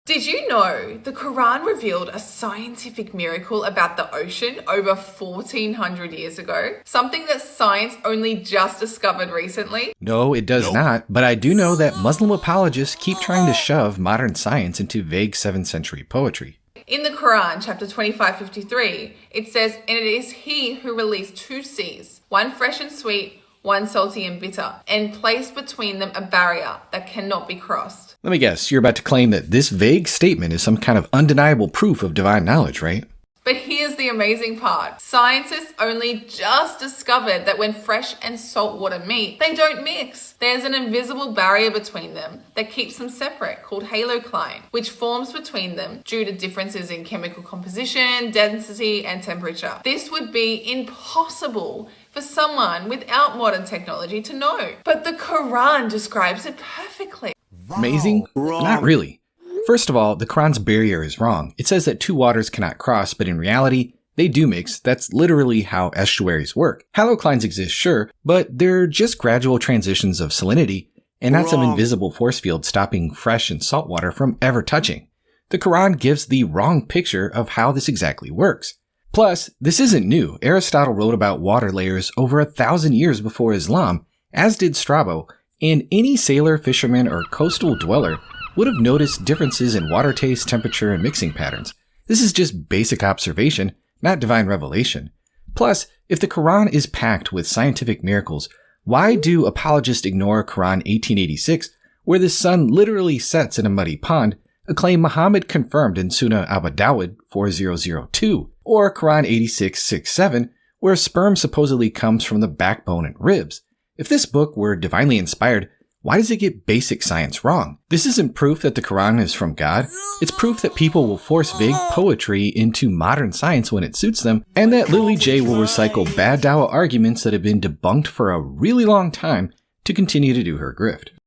Did you know the Quran revealed a scientific miracle about the ocean over 1400 years ago? Something that science only just discovered recently? No, it does not, but I do know that Muslim apologists keep trying to shove modern science into vague 7th century poetry. In the Quran, chapter 25:53, it says, "And it is he who released two seas, one fresh and sweet, one salty and bitter, and placed between them a barrier that cannot be crossed." Let me guess, you're about to claim that this vague statement is some kind of undeniable proof of divine knowledge, right? But here's the amazing part. Scientists only just discovered that when fresh and salt water meet, they don't mix. There's an invisible barrier between them that keeps them separate called halocline, which forms between them due to differences in chemical composition, density, and temperature. This would be impossible for someone without modern technology to know. But the Quran describes it perfectly. Amazing? Not really. First of all, the Quran's barrier is wrong. It says that two waters cannot cross, but in reality, they do mix. That's literally how estuaries work. Haloclines exist, sure, but they're just gradual transitions of salinity, and not some invisible force field stopping fresh and salt water from ever touching. The Quran gives the wrong picture of how this exactly works. Plus, this isn't new. Aristotle wrote about water layers over 1,000 years before Islam, as did Strabo, and any sailor, fisherman, or coastal dweller would have noticed differences in water taste, temperature, and mixing patterns. This is just basic observation, not divine revelation. Plus, if the Quran is packed with scientific miracles, why do apologists ignore Quran 1886, where the sun literally sets in a muddy pond, a claim Muhammad confirmed in Sunnah Abu Dawud 4002, or Quran 86:6-7, where sperm supposedly comes from the backbone and ribs? If this book were divinely inspired, why does it get basic science wrong? This isn't proof that the Quran is from God. It's proof that people will force vague poetry into modern science when it suits them, and that Lily J will recycle bad Dawa arguments that have been debunked for a really long time to continue to do her grift.